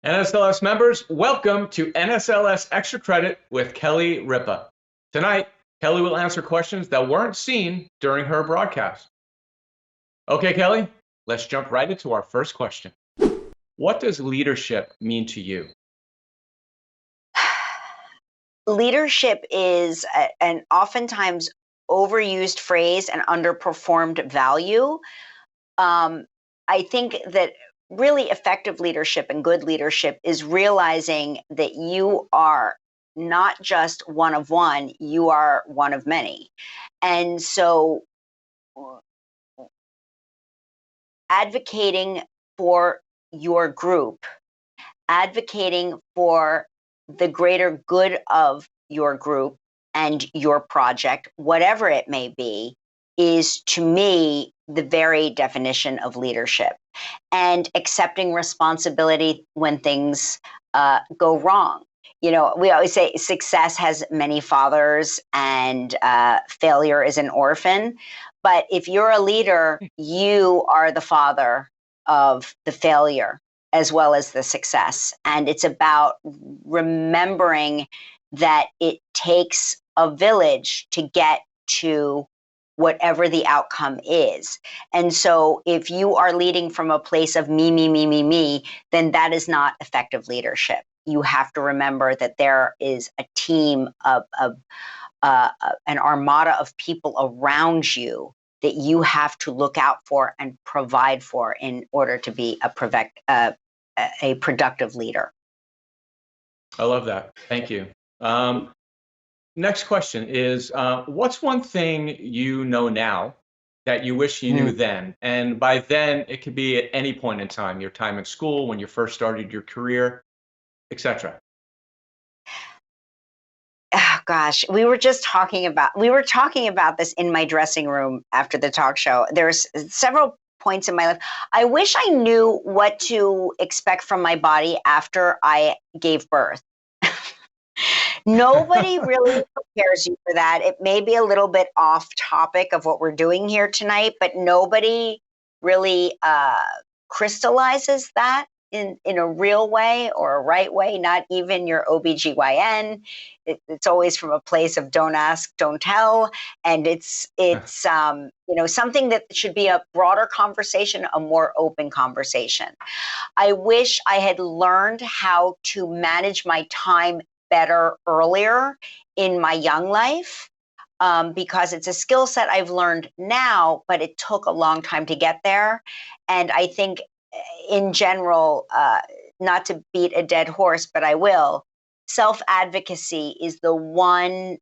NSLS members, welcome to NSLS Extra Credit with Kelly Ripa. Tonight, Kelly will answer questions that weren't seen during her broadcast. Okay, Kelly, let's jump right into our first question. What does leadership mean to you? Leadership is an oftentimes overused phrase and underperformed value. I think that really effective leadership and good leadership is realizing that you are not just one of one, you are one of many. And so advocating for your group, advocating for the greater good of your group and your project, whatever it may be, is to me the very definition of leadership. And accepting responsibility when things go wrong. You know, we always say success has many fathers and failure is an orphan. But if you're a leader, you are the father of the failure as well as the success. And it's about remembering that it takes a village to get to whatever the outcome is. And so if you are leading from a place of me, then that is not effective leadership. You have to remember that there is a team of an armada of people around you that you have to look out for and provide for in order to be a productive leader. I love that. Thank you. Next question is, what's one thing you know now that you wish you knew then? And by then, it could be at any point in time, your time in school, when you first started your career, etc. Oh, gosh, we were talking about this in my dressing room after the talk show. There's several points in my life. I wish I knew what to expect from my body after I gave birth. Nobody really prepares you for that. It may be a little bit off topic of what we're doing here tonight, but nobody really crystallizes that in a real way or a right way, not even your OBGYN. It's always from a place of don't ask, don't tell. And it's something that should be a broader conversation, a more open conversation. I wish I had learned how to manage my time better earlier in my young life, because it's a skill set I've learned now, but it took a long time to get there. And I think in general, not to beat a dead horse, but I will, self-advocacy is the one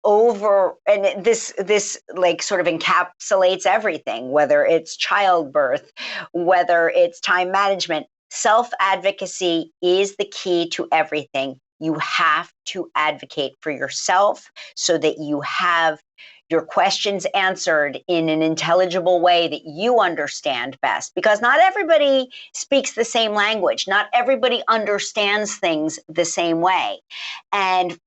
and this like sort of encapsulates everything, whether it's childbirth, whether it's time management. Self-advocacy is the key to everything. You have to advocate for yourself so that you have your questions answered in an intelligible way that you understand best, because not everybody speaks the same language. Not everybody understands things the same way. And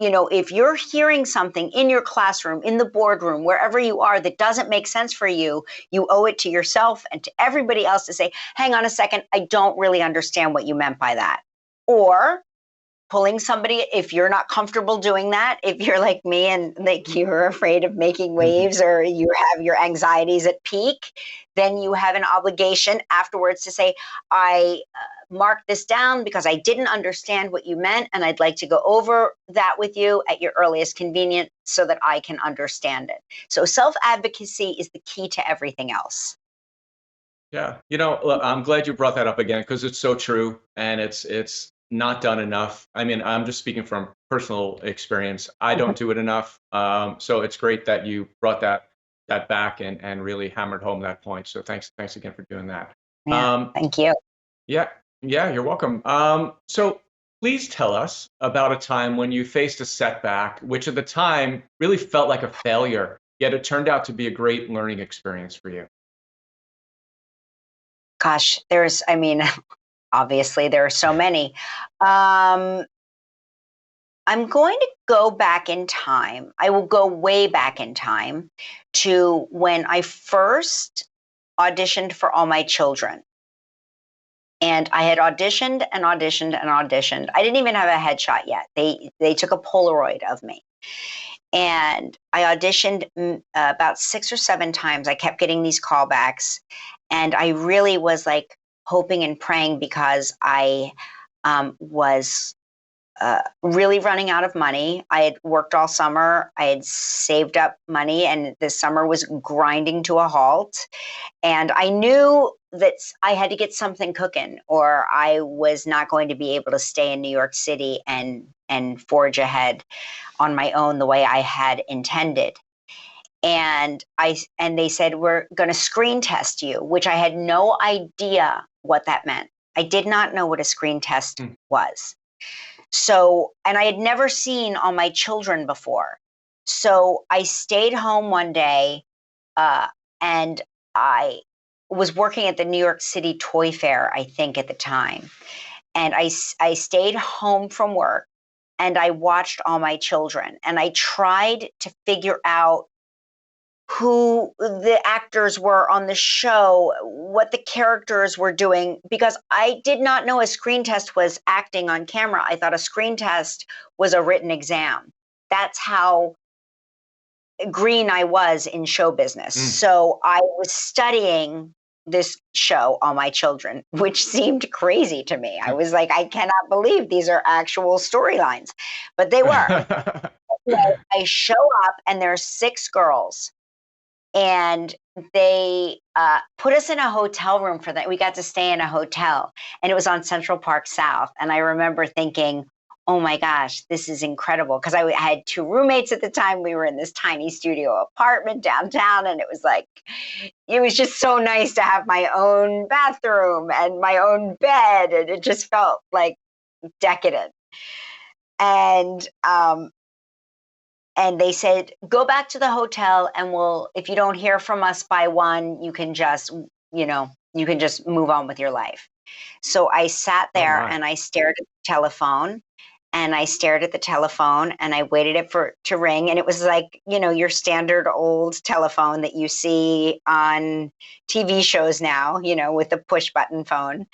if you're hearing something in your classroom, in the boardroom, wherever you are that doesn't make sense for you, you owe it to yourself and to everybody else to say, hang on a second, I don't really understand what you meant by that. Or pulling somebody, if you're not comfortable doing that, if you're like me and like you're afraid of making waves or you have your anxieties at peak, then you have an obligation afterwards to say, I marked this down because I didn't understand what you meant, and I'd like to go over that with you at your earliest convenience so that I can understand it. So self-advocacy is the key to everything else. Yeah, look, I'm glad you brought that up again, because it's so true, and it's not done enough. I mean, I'm just speaking from personal experience. I don't do it enough. So it's great that you brought that back and really hammered home that point. So thanks again for doing that. Yeah, thank you. Yeah, you're welcome. So please tell us about a time when you faced a setback, which at the time really felt like a failure, yet it turned out to be a great learning experience for you. Gosh, obviously, there are so many. I'm going to go back in time. I will go way back in time to when I first auditioned for All My Children. And I had auditioned and auditioned and auditioned. I didn't even have a headshot yet. They took a Polaroid of me. And I auditioned about 6 or 7 times. I kept getting these callbacks. And I really was like hoping and praying, because I was really running out of money. I had worked all summer. I had saved up money, and the summer was grinding to a halt. And I knew that I had to get something cooking, or I was not going to be able to stay in New York City and forge ahead on my own the way I had intended. And they said, we're going to screen test you, which I had no idea what that meant. I did not know what a screen test was. So, and I had never seen all my children before. So I stayed home one day, and I was working at the New York City Toy Fair, I think, at the time. And I stayed home from work, and I watched all my children, and I tried to figure out who the actors were on the show, what the characters were doing, because I did not know a screen test was acting on camera. I thought a screen test was a written exam. That's how green I was in show business. So I was studying this show, All My Children, which seemed crazy to me. I was like, I cannot believe these are actual storylines, but they were. I show up, and there's 6 girls, and they put us in a hotel room for that. We got to stay in a hotel, and it was on Central Park South. And I remember thinking, oh my gosh, this is incredible. Because I had 2 roommates at the time. We were in this tiny studio apartment downtown, and it was just so nice to have my own bathroom and my own bed. And it just felt like decadent. And they said, go back to the hotel, and if you don't hear from us by 1, you can just move on with your life. So I sat there, and I stared at the telephone, and I stared at the telephone, and I waited to ring. And it was like, your standard old telephone that you see on TV shows now, with the push button phone.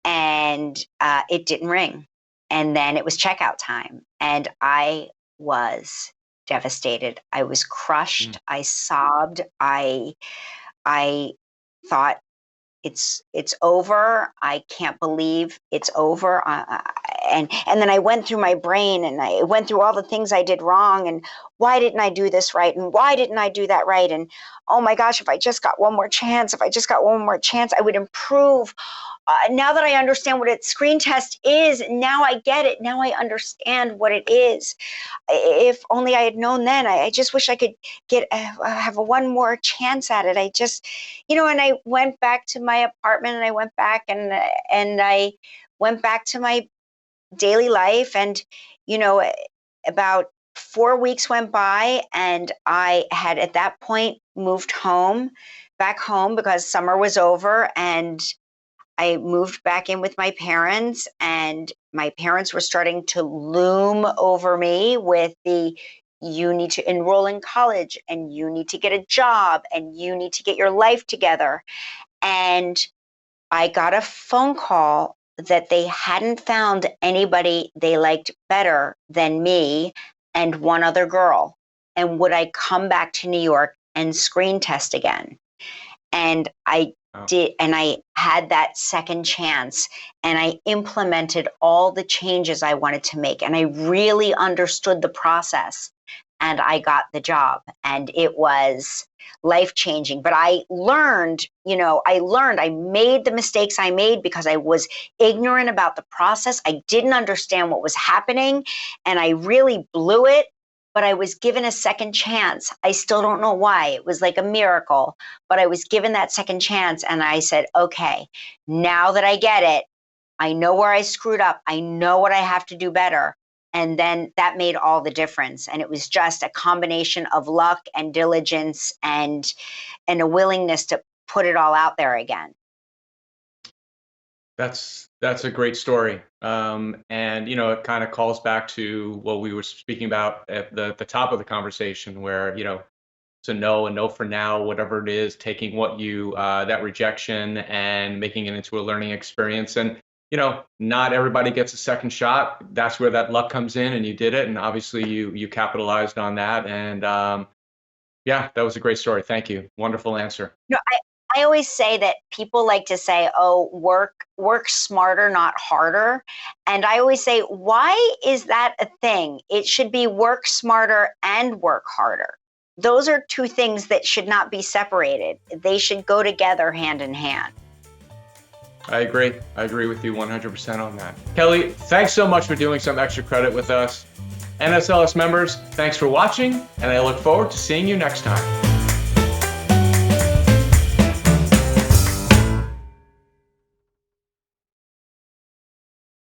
And it didn't ring. And then it was checkout time, and I was devastated. I was crushed. I sobbed. I thought, it's over. I can't believe it's over. And then I went through my brain, and I went through all the things I did wrong, and why didn't I do this right, and why didn't I do that right, and oh my gosh, if I just got one more chance, I would improve. Now that I understand what a screen test is, now I get it. Now I understand what it is. If only I had known then. I just wish I could have one more chance at it. And I went back to my apartment, and I went back and I went back to my daily life. And, about 4 weeks went by, and I had at that point moved back home, because summer was over, and I moved back in with my parents, and my parents were starting to loom over me with you need to enroll in college, and you need to get a job, and you need to get your life together. And I got a phone call that they hadn't found anybody they liked better than me and one other girl. And would I come back to New York and screen test again? And I did, and I had that second chance, and I implemented all the changes I wanted to make, and I really understood the process, and I got the job, and it was life-changing. But I learned, I made the mistakes I made because I was ignorant about the process. I didn't understand what was happening, and I really blew it. But I was given a second chance. I still don't know why. It was like a miracle, but I was given that second chance, and I said, okay, now that I get it, I know where I screwed up. I know what I have to do better. And then that made all the difference. And it was just a combination of luck and diligence and a willingness to put it all out there again. That's a great story. And, it kind of calls back to what we were speaking about at the top of the conversation, where, a no, a no for now, whatever it is, taking what you, that rejection and making it into a learning experience. And, not everybody gets a second shot. That's where that luck comes in, and you did it. And obviously you capitalized on that. And yeah, that was a great story. Thank you. Wonderful answer. No, I always say that people like to say, oh, work smarter, not harder. And I always say, why is that a thing? It should be work smarter and work harder. Those are two things that should not be separated. They should go together hand in hand. I agree. I agree with you 100% on that. Kelly, thanks so much for doing some extra credit with us. NSLS members, thanks for watching, and I look forward to seeing you next time.